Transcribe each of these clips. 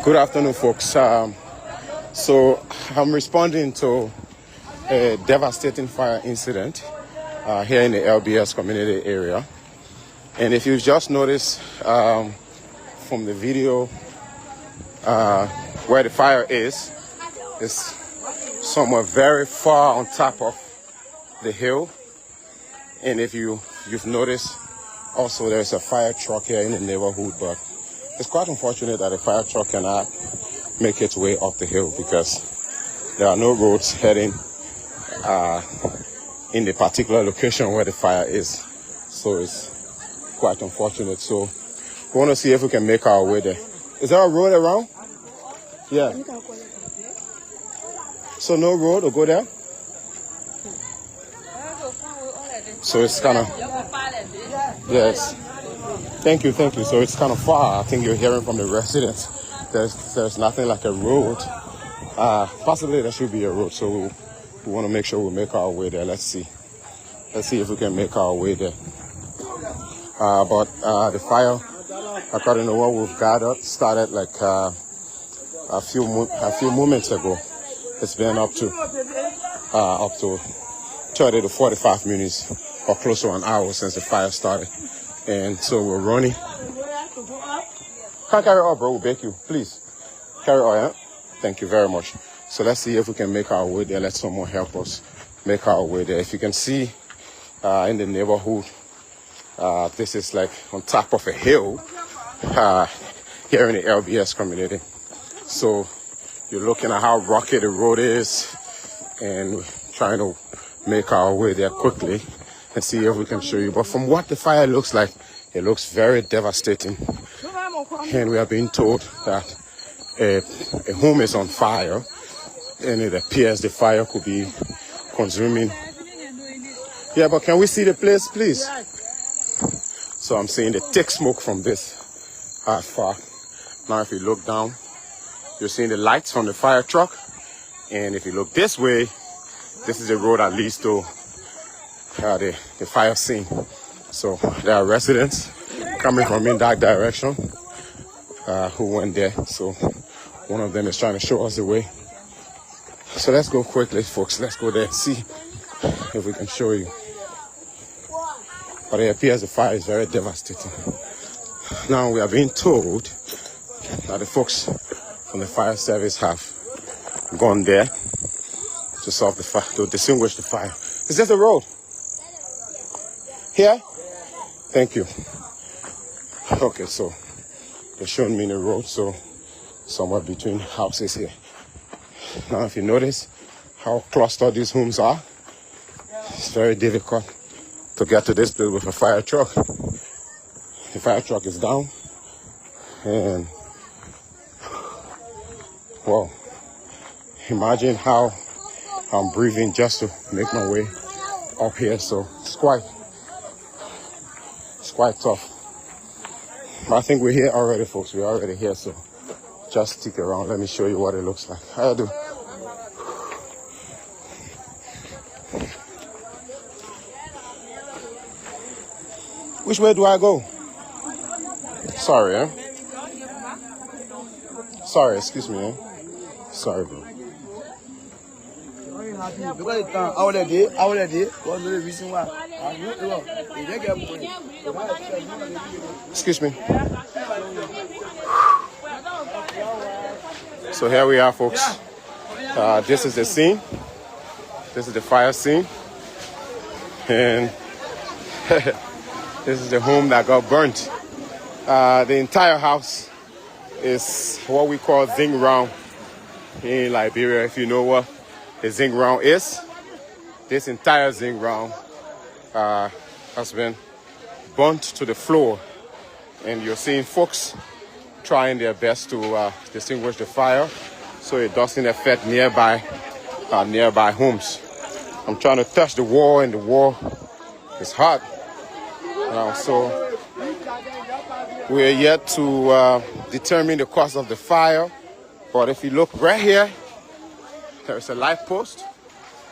Good afternoon, folks. So I'm responding to a devastating fire incident here in the LBS community area. And if you've just noticed from the video where the fire is somewhere very far on top of the hill. And if you've noticed also there's a fire truck here in the neighborhood, but it's quite unfortunate that a fire truck cannot make its way up the hill because there are no roads heading in the particular location where the fire is. So it's quite unfortunate. So we want to see if we can make our way there. Is there a road around? Yeah. So no road to go there? So it's kind of, yes. Thank you. So it's kind of far. I think you're hearing from the residents. There's nothing like a road. Possibly there should be a road. So we want to make sure we make our way there. Let's see if we can make our way there. But the fire, according to what we've gathered, started like a few moments ago. It's been up to 30 to 45 minutes or close to an hour since the fire started. And so we're running. Can't carry on, bro. We'll bake you. Please. Carry on, yeah? Thank you very much. So let's see if we can make our way there. Let someone help us make our way there. If you can see in the neighborhood, this is like on top of a hill here in the LBS community. So you're looking at how rocky the road is and we're trying to make our way there quickly and see if we can show you. But from what the fire looks like, it looks very devastating. And we are being told that a home is on fire and it appears the fire could be consuming. Yeah, but can we see the place, please? So I'm seeing the thick smoke from this far. Now if you look down, you're seeing the lights from the fire truck. And if you look this way, this is the road that leads to the fire scene. So there are residents coming from in that direction who went there. So one of them is trying to show us the way. So let's go quickly, folks. Let's go there and see if we can show you. But it appears the fire is very devastating. Now we are being told that the folks from the fire service have gone there to solve the fire, to distinguish the fire. Is this the road? Here? Thank you. Okay, so they're showing me the road, so somewhere between houses here. Now if you notice how clustered these homes are, it's very difficult to get to this place with a fire truck. The fire truck is down and well, imagine how I'm breathing just to make my way up here. So it's quite tough. But I think we're here already, folks. We're already here, so just stick around. Let me show you what it looks like. How do? Which way do I go? Sorry, eh? Sorry, excuse me, eh? Sorry, bro. Excuse me. So here we are, folks. This is the scene. This is the fire scene. And this is the home that got burnt. The entire house is what we call Zing Round in Liberia. If you know what the zinc round is. This entire zinc round has been burnt to the floor, and you're seeing folks trying their best to distinguish the fire so it doesn't affect nearby homes. I'm trying to touch the wall, and the wall is hot. So we are yet to determine the cause of the fire. But if you look right here, there's a light post.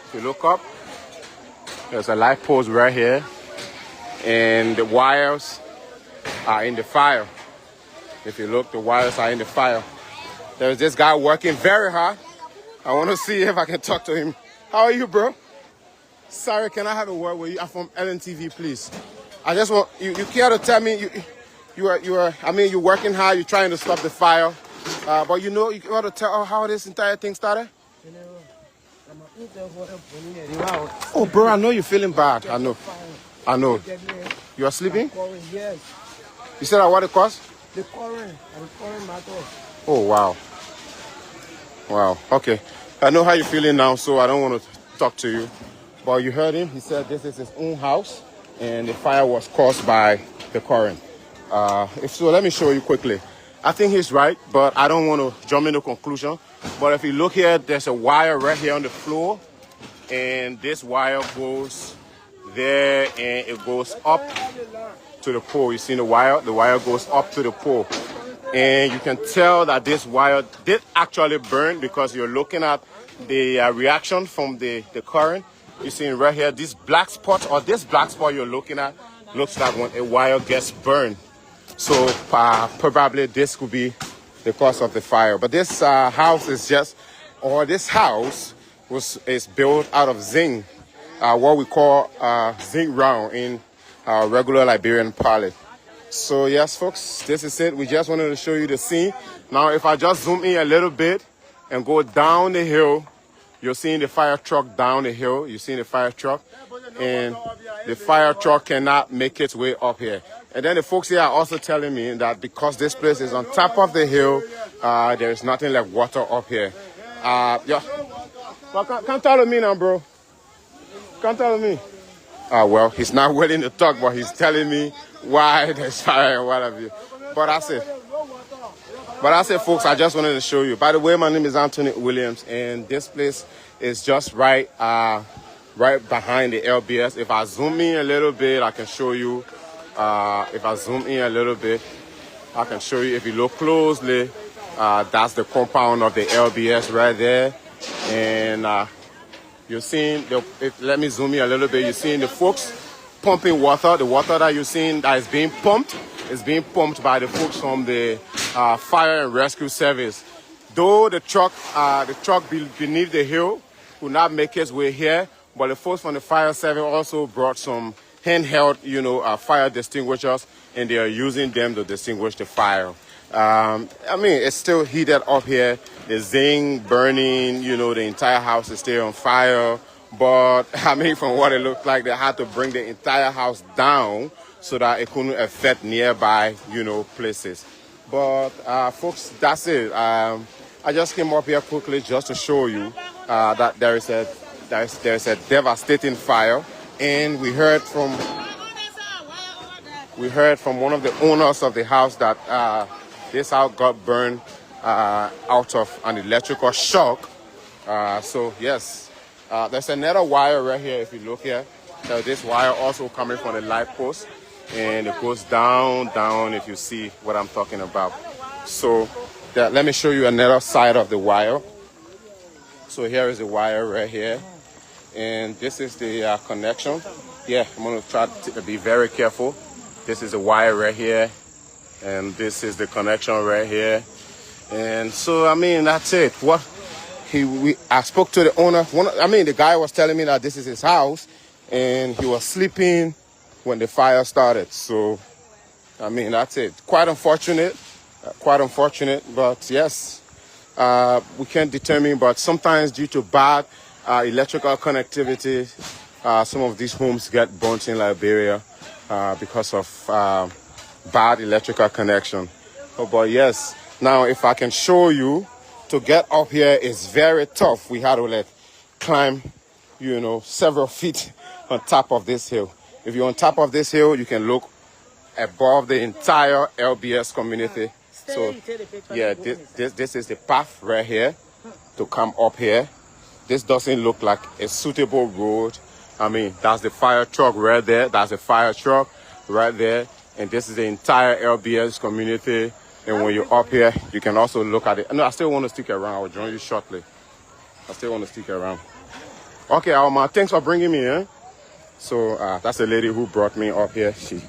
If you look up, there's a light post right here, and the wires are in the fire. If you look, the wires are in the fire. There's this guy working very hard. I want to see if I can talk to him. How are you, bro? Sorry, can I have a word with you? I'm from LNTV, please. I just want you care to tell me you're working hard, you're trying to stop the fire. But you want to tell how this entire thing started? Oh, bro, I know you're feeling bad. I know. You are sleeping? Yes. You said what it cost? The current matter. Oh, wow. Wow, okay. I know how you're feeling now, so I don't want to talk to you. But you heard him. He said this is his own house, and the fire was caused by the current. So let me show you quickly. I think he's right, but I don't want to jump into conclusion. But if you look here, there's a wire right here on the floor, and this wire goes there, and it goes up to the pole. You see the wire? The wire goes up to the pole. And you can tell that this wire did actually burn because you're looking at the reaction from the current. You see right here, this black spot you're looking at looks like when a wire gets burned. So probably this could be the cause of the fire. But this house is is built out of zinc, what we call zinc round in regular Liberian palette. So yes, folks, this is it. We just wanted to show you the scene. Now, if I just zoom in a little bit and go down the hill, you're seeing the fire truck down the hill. You're seeing the fire truck, and the fire truck cannot make its way up here. And then the folks here are also telling me that because this place is on top of the hill, there is nothing like water up here. Yeah. Well, come talk to me now, bro. Come talk to me. Well, he's not willing to talk, but he's telling me why there's fire and what have you. But that's it, folks. I just wanted to show you. By the way, my name is Anthony Williams, and this place is just right behind the LBS. If I zoom in a little bit, I can show you. If I zoom in a little bit, I can show you. If you look closely, that's the compound of the LBS right there. And you're seeing, let me zoom in a little bit. You're seeing the folks pumping water. The water that you're seeing that is being pumped is being pumped by the folks from the fire and rescue service. Though the truck beneath the hill could not make its way here, but the folks from the fire service also brought some handheld, fire extinguishers, and they are using them to extinguish the fire. I mean, it's still heated up here. The zinc burning, the entire house is still on fire. But I mean, from what it looked like, they had to bring the entire house down so that it couldn't affect nearby, places. But folks, that's it. I just came up here quickly just to show you that there's a devastating fire, and we heard from one of the owners of the house that this house got burned out of an electrical shock. So yes, there's another wire right here. If you look here, this wire also coming from the light post, and it goes down, if you see what I'm talking about. So let me show you another side of the wire. So here is the wire right here, and this is the connection. Yeah, I'm going to try to be very careful. This is the wire right here, and this is the connection right here. And so, I mean, that's it. I spoke to the owner. The guy was telling me that this is his house, and he was sleeping when the fire started. So, I mean, that's it. Quite unfortunate, but yes, we can't determine. But sometimes due to bad electrical connectivity, some of these homes get burnt in Liberia because of bad electrical connection. But yes, now if I can show you, to get up here is very tough. We had to climb, you know, several feet on top of this hill. If you're on top of this hill, you can look above the entire LBS community. So yeah, this is the path right here to come up here. This doesn't look like a suitable road. I mean, that's the fire truck right there. That's the fire truck right there. And this is the entire LBS community. And when you're up here, you can also look at it. No, I still want to stick around. I'll join you shortly. I still want to stick around. Okay, Alma, thanks for bringing me in. So that's the lady who brought me up here. She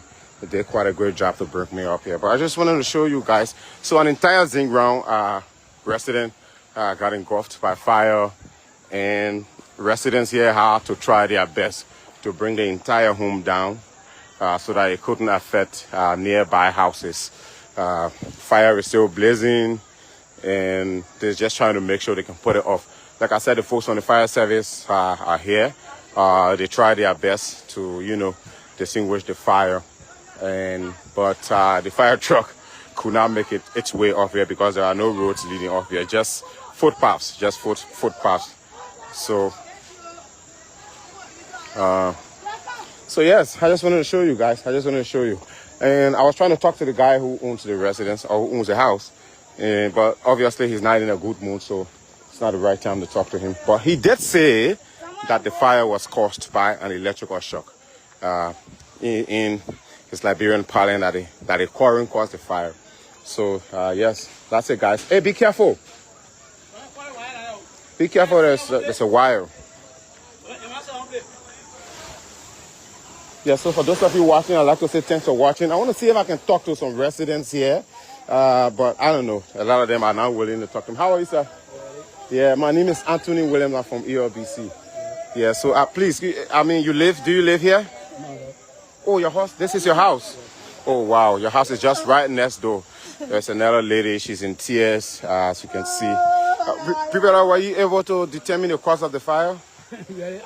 did quite a great job to bring me up here. But I just wanted to show you guys. So an entire Zing ground resident got engulfed by fire. And residents here had to try their best to bring the entire home down so that it couldn't affect nearby houses. Fire is still blazing, and they're just trying to make sure they can put it off. Like I said, the folks on the fire service are here. They try their best to, you know, distinguish the fire, but the fire truck could not make its way off here because there are no roads leading off here, just footpaths, footpaths. So yes, I just wanted to show you guys. And I was trying to talk to the guy who owns the residence or who owns the house, but obviously he's not in a good mood, so it's not the right time to talk to him. But he did say that the fire was caused by an electrical shock. In his Liberian parlance, that a quarrel caused the fire. So yes, that's it, guys. Hey, be careful. Be careful, there's a wire. Yeah, so for those of you watching, I'd like to say thanks for watching. I want to see if I can talk to some residents here, but I don't know. A lot of them are not willing to talk to them. How are you, sir? Yeah, my name is Anthony Williams. I'm from ELBC. Yeah, so please, I mean, do you live here? Oh, your house? This is your house? Oh, wow. Your house is just right next door. There's another lady. She's in tears, as you can see. People, were you able to determine the cause of the fire? Yeah.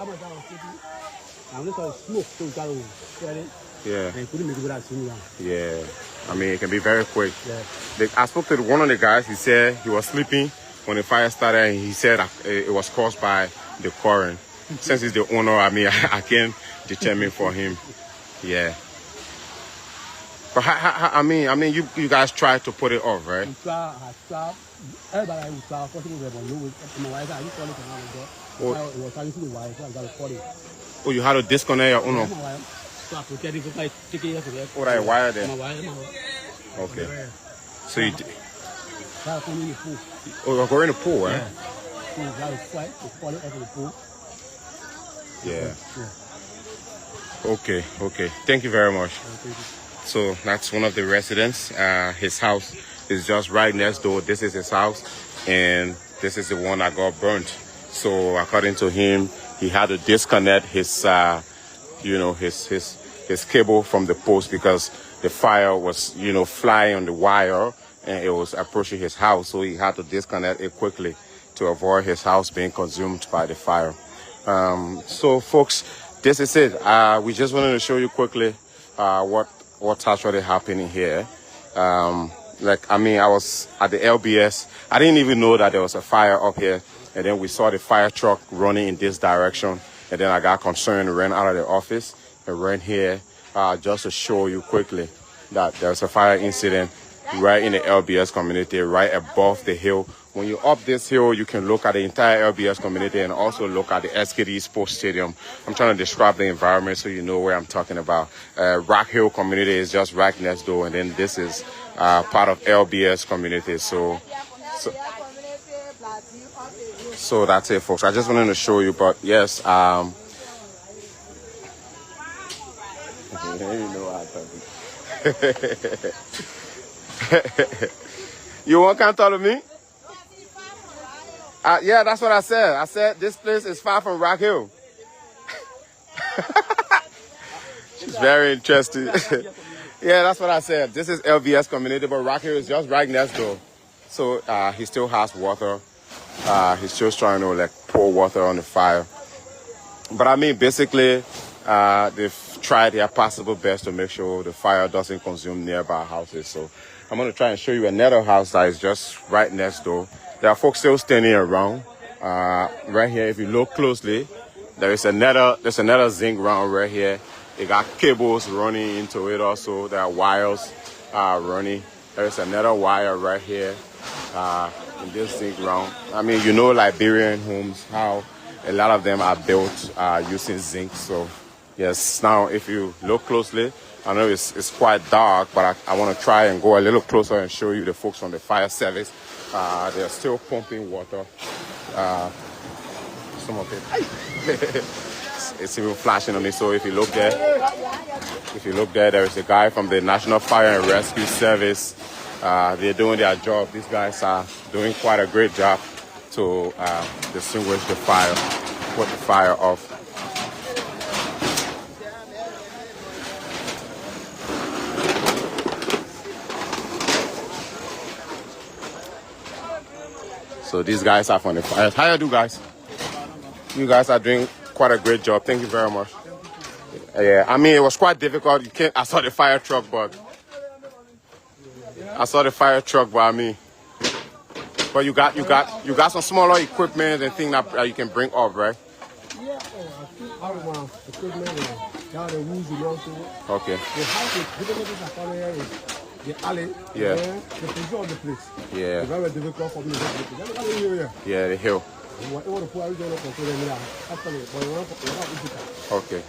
Yeah. I mean, it can be very quick. Yeah. I spoke to one of the guys. He said he was sleeping when the fire started, and he said it was caused by the quarry. Since he's the owner, I mean, I can't determine for him. Yeah. But I mean, you guys tried to put it off, right? Oh, you had to disconnect your owner. Oh, that wire there. Okay. So you did. Oh, you're going to the pool, right? Yeah. Okay. Thank you very much. So that's one of the residents. His house is just right next door. This is his house, and this is the one that got burnt. So according to him, he had to disconnect his, his cable from the post because the fire was, flying on the wire and it was approaching his house. So he had to disconnect it quickly to avoid his house being consumed by the fire. So folks, this is it. We just wanted to show you quickly what's actually happening here. I was at the LBS. I didn't even know that there was a fire up here. And then we saw the fire truck running in this direction. And then I got concerned and ran out of the office and ran here just to show you quickly that there's a fire incident right in the LBS community, right above the hill. When you're up this hill, you can look at the entire LBS community and also look at the SKD Sports Stadium. I'm trying to describe the environment so you know where I'm talking about. Rock Hill community is just right next door, and then this is part of LBS community. So that's it, folks. I just wanted to show you, but yes, you won't come talk to me? Yeah, that's what I said. I said this place is far from Rock Hill. She's very interested. Yeah, that's what I said. This is LBS community, but Rock Hill is just right next door. So he still has water. He's just trying to pour water on the fire. But I mean, basically, they've tried their possible best to make sure the fire doesn't consume nearby houses. So I'm going to try and show you another house that is just right next door. There are folks still standing around. Right here, if you look closely, there's another zinc round right here. It got cables running into it also. There are wires running. There's another wire right here in this zinc round. I mean, you know, Liberian homes, how a lot of them are built using zinc. So yes, now if you look closely, I know it's quite dark, but I want to try and go a little closer and show you the folks from the fire service. They're still pumping water. Some of it. It's even flashing on me. So if you look there, there is a guy from the National Fire and Rescue Service. They're doing their job. These guys are doing quite a great job to distinguish the fire, put the fire off. So these guys are from the fire. How you do, guys? You guys are doing quite a great job. Thank you very much. Yeah, I mean, it was quite difficult. I saw the fire truck, but I mean, but you got some smaller equipment and things that you can bring up, right? Yeah, I have my equipment and the rules belong to it. Okay. The house is difficulties are coming here is the alley. Yeah. And the position of the place. Yeah. It's very difficult for me to get the hill. Yeah, the hill. Okay.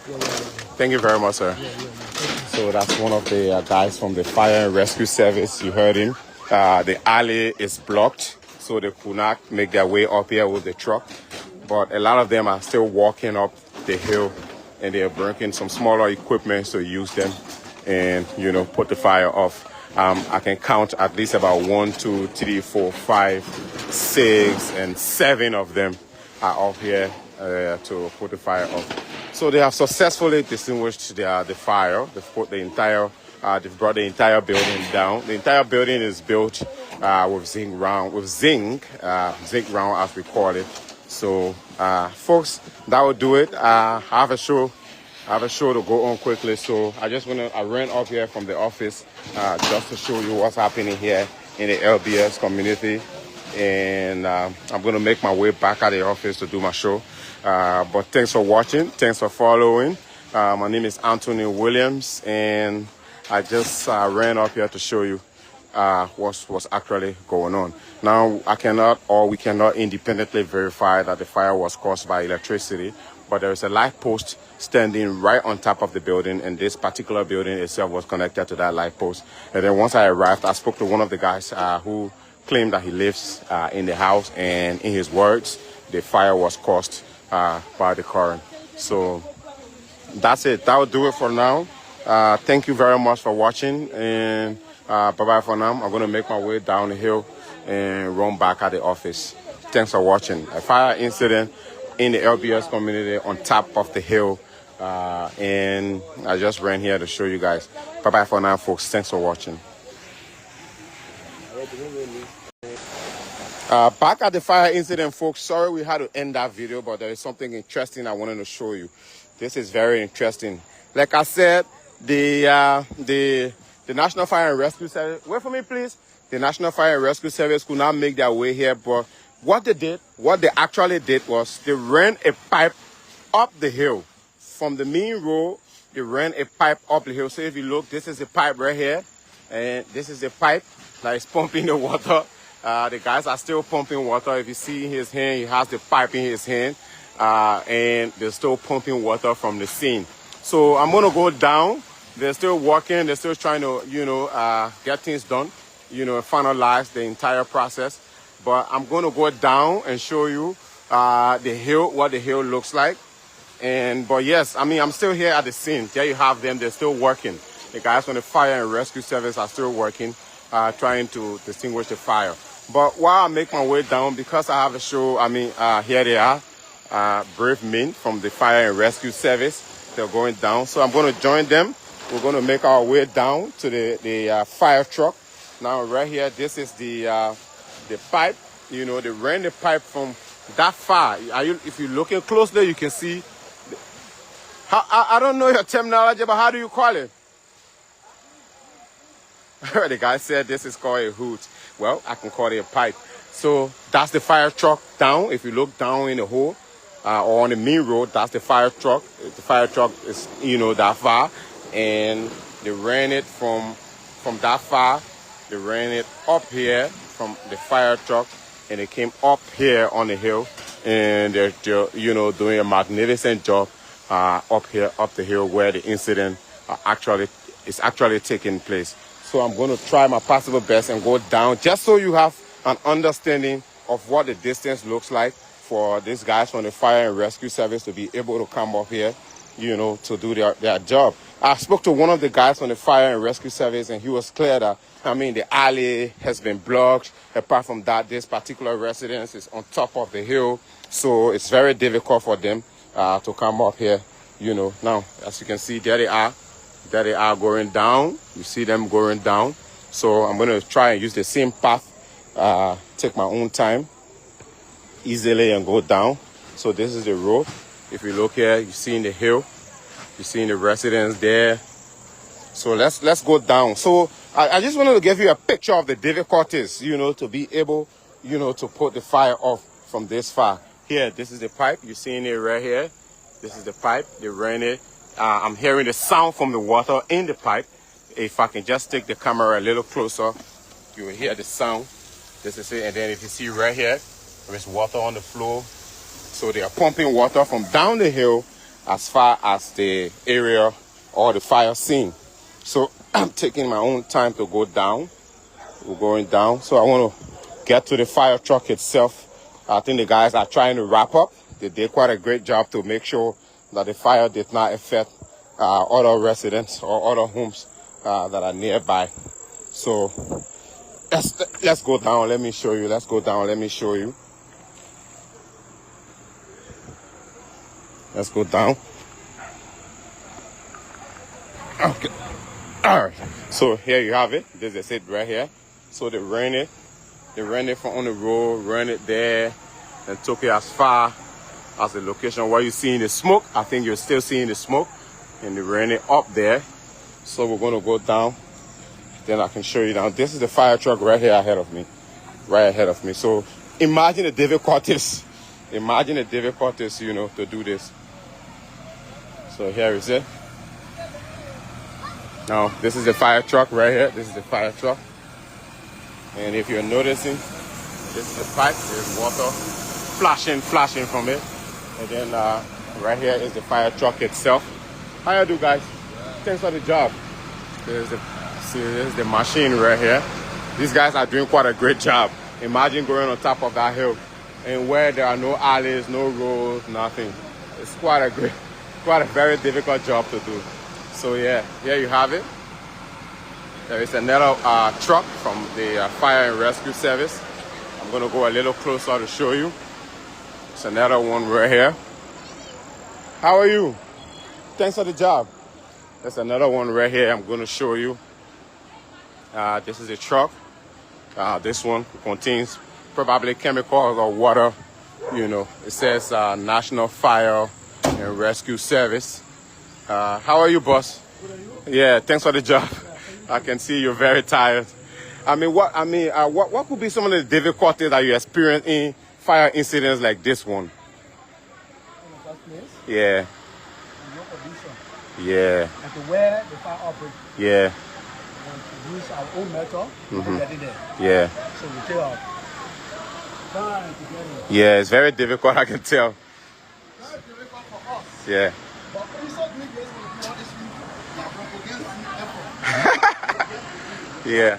Thank you very much, sir. So that's one of the guys from the fire and rescue service. You heard him. The alley is blocked, so they could not make their way up here with the truck. But a lot of them are still walking up the hill, and they are bringing some smaller equipment to use them and, you know, put the fire off. I can count at least about 1, 2, 3, 4, 5, 6, and 7 of them are up here to put the fire off. So they have successfully distinguished the fire. They've put they've brought the entire building down. The entire building is built with zinc round as we call it. So, folks, that will do it. I have a show to go on quickly, so I ran up here from the office just to show you what's happening here in the LBS community, and I'm going to make my way back at the office to do my show. But thanks for watching, thanks for following. My name is Anthony Williams, and I just ran up here to show you what's actually going on. Now, we cannot independently verify that the fire was caused by electricity, but there is a light post standing right on top of the building, and this particular building itself was connected to that light post. And then once I arrived, I spoke to one of the guys who claimed that he lives in the house, and in his words, the fire was caused by the current. So that's it. That will do it for now. Thank you very much for watching, and bye-bye for now. I'm going to make my way down the hill and run back at the office. Thanks for watching. A fire incident in the LBS community on top of the hill, and I just ran here to show you guys. Bye-bye for now, folks. Thanks for watching. Back at the fire incident, folks. Sorry we had to end that video, but there is something interesting I wanted to show you. This is very interesting. Like I said, the National Fire and Rescue Service, wait for me please. The National Fire and Rescue Service could not make their way here, but what they actually did was they ran a pipe up the hill. From the main road, they ran a pipe up the hill. So if you look, this is the pipe right here, and this is the pipe that is pumping the water. The guys are still pumping water. If you see his hand, he has the pipe in his hand, and they're still pumping water from the scene. So I'm gonna go down. They're still working. They're still trying to, get things done, finalize the entire process. But I'm going to go down and show you the hill, what the hill looks like. But yes, I mean, I'm still here at the scene. There you have them. They're still working. The guys from the fire and rescue service are still working, trying to distinguish the fire. But while I make my way down, because I have a show, I mean, here they are, brave men from the fire and rescue service. They're going down. So I'm going to join them. We're going to make our way down to the fire truck. Now, right here, this is the pipe. They ran the pipe from that far. If you're looking closely, you can see. I don't know your terminology, but how do you call it? The guy said this is called a hoot. Well, I can call it a pipe. So that's the fire truck down. If you look down in the hole or on the main road, that's the fire truck. The fire truck is, that far. And they ran it from that far. They ran it up here from the fire truck. And they came up here on the hill. And they're doing a magnificent job up here, up the hill where the incident is actually taking place. So I'm going to try my possible best and go down just so you have an understanding of what the distance looks like for these guys from the fire and rescue service to be able to come up here, to do their job. I spoke to one of the guys from the fire and rescue service, and he was clear that, the alley has been blocked. Apart from that, this particular residence is on top of the hill, so it's very difficult for them to come up here, Now, as you can see, there they are. There they are going down. You see them going down. So I'm going to try and use the same path, take my own time, easily, and go down. So this is the road. If you look here, you see in the hill, you see in the residence there. So let's go down. So I just wanted to give you a picture of the difficulties, to be able, to put the fire off from this far. Here, this is the pipe. You're seeing it right here. This is the pipe. They ran it. I'm hearing the sound from the water in the pipe. If I can just take the camera a little closer, you will hear the sound. This is it. And then if you see right here, there is water on the floor. So they are pumping water from down the hill as far as the area or the fire scene. So I'm taking my own time to go down. We're going down. So I want to get to the fire truck itself. I think the guys are trying to wrap up. They did quite a great job to make sure that the fire did not affect other residents or other homes that are nearby. So let's go down. Let me show you. Let's go down. Let me show you. Let's go down. Okay. All right. So here you have it. This is it right here. So they ran it. They ran it from on the road, ran it there, and took it as far as the location where you're seeing the smoke. I think you're still seeing the smoke. And they ran it up there. So we're going to go down. Then I can show you down. This is the fire truck right here ahead of me. Right ahead of me. So imagine the difficulties. Imagine the difficulties, to do this. So here is it. Now, this is the fire truck right here. This is the fire truck. And if you're noticing, this is the pipe. There's water flashing from it. And then right here is the fire truck itself. How you do, guys? Thanks for the job. There's the machine right here. These guys are doing quite a great job. Imagine going on top of that hill and where there are no alleys, no roads, nothing. It's quite a very difficult job to do. So yeah, here you have it. There is another truck from the fire and rescue service. I'm gonna go a little closer to show you. It's another one right here. How are you? Thanks for the job. There's another one right here I'm gonna show you. This is a truck. This one contains probably chemicals or water. It says National Fire and Rescue Service. How are you, boss? Good, are you? Yeah, thanks for the job. I can see you're very tired. What could be some of the difficulties that you experience in fire incidents like this one? In the first place, Yeah. no condition. Yeah. And to where the fire outbreak, Yeah. and to use our own method to get it there. Yeah. So we take our time to get it. Yeah, it's very difficult, I can tell. Very difficult for us. Yeah. But recently, this is what is effort. Yeah.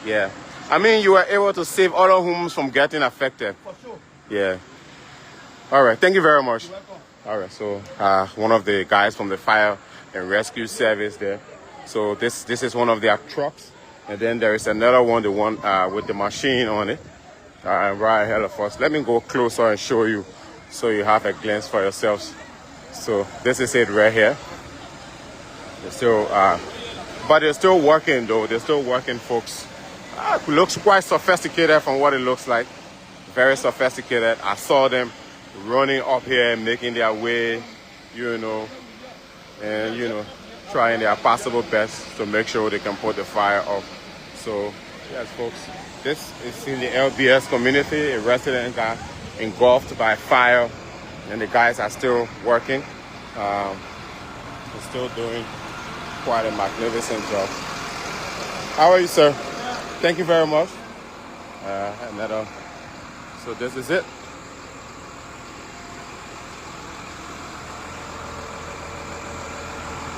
Yeah. You were able to save other homes from getting affected. For sure. Yeah. All right. Thank you very much. You're welcome. All right. So one of the guys from the fire and rescue service there. So this is one of their trucks. And then there is another one, the one with the machine on it. Right ahead of us. Let me go closer and show you so you have a glance for yourselves. So this is it right here. But they're still working though. They're still working, folks. It looks quite sophisticated from what it looks like. Very sophisticated. I saw them running up here, making their way, and trying their possible best to make sure they can put the fire off. So Yes, folks. This is in the LBS community. A resident got engulfed by fire, and the guys are still working. They're still doing quite a magnificent job. How are you, sir? Thank you very much. So this is it.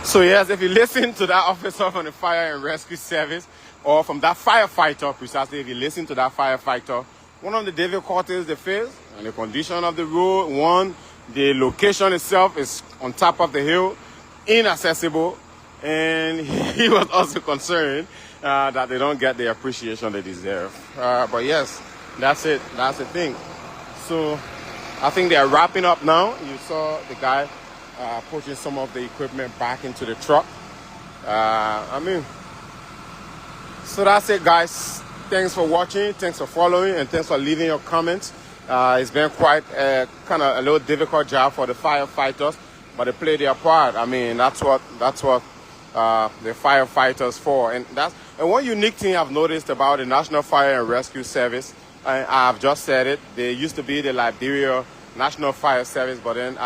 So yes, if you listen to that officer from the fire and rescue service, or from that firefighter, precisely, if you listen to that firefighter, one of the difficulties they face, and the condition of the road, one, the location itself is on top of the hill, inaccessible, and he was also concerned that they don't get the appreciation they deserve. But yes, that's it. That's the thing. So I think they are wrapping up now. You saw the guy pushing some of the equipment back into the truck. So that's it, guys. Thanks for watching, thanks for following, and thanks for leaving your comments. It's been quite a little difficult job for the firefighters, but they play their part. I mean, that's what the firefighters for. And one unique thing I've noticed about the National Fire and Rescue Service, I've just said it, they used to be the Liberia National Fire Service, but then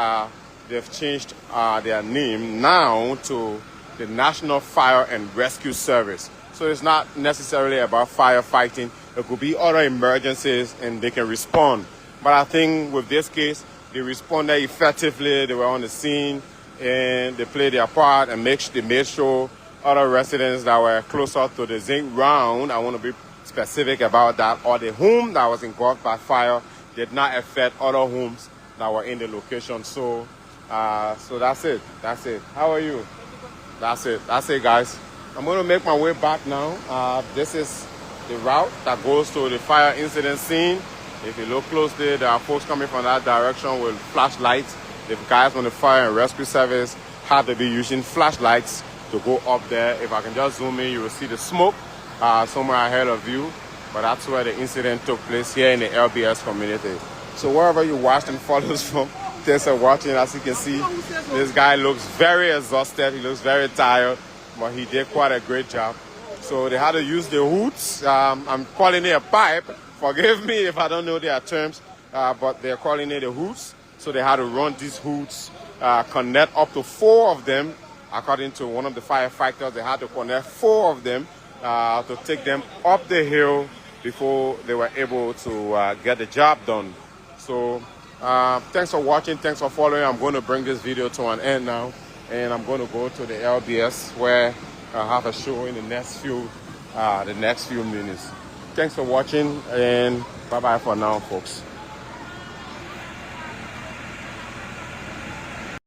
they've changed their name now to the National Fire and Rescue Service. So it's not necessarily about firefighting. It could be other emergencies and they can respond. But I think with this case, they responded effectively. They were on the scene and they played their part and they made sure other residents that were closer to the zinc round, I want to be specific about that, or the home that was engulfed by fire did not affect other homes that were in the location. So that's it. That's it. How are you? That's it. That's it, guys. I'm going to make my way back now. This is the route that goes to the fire incident scene. If you look closely, there are folks coming from that direction with flashlights. The guys from the fire and rescue service have to be using flashlights to go up there. If I can just zoom in, you will see the smoke somewhere ahead of you. But that's where the incident took place here in the LBS community. So wherever you watched and followed us from, thanks for watching. As you can see, this guy looks very exhausted. He looks very tired. But he did quite a great job. So they had to use the hoods. I'm calling it a pipe. Forgive me if I don't know their terms, but they're calling it a hoods. So they had to run these hoods, connect up to 4 of them. According to one of the firefighters, they had to connect 4 of them to take them up the hill before they were able to get the job done. So thanks for watching. Thanks for following. I'm going to bring this video to an end now. And I'm going to go to the LBS where I have a show in the next few minutes. Thanks for watching, and bye-bye for now, folks.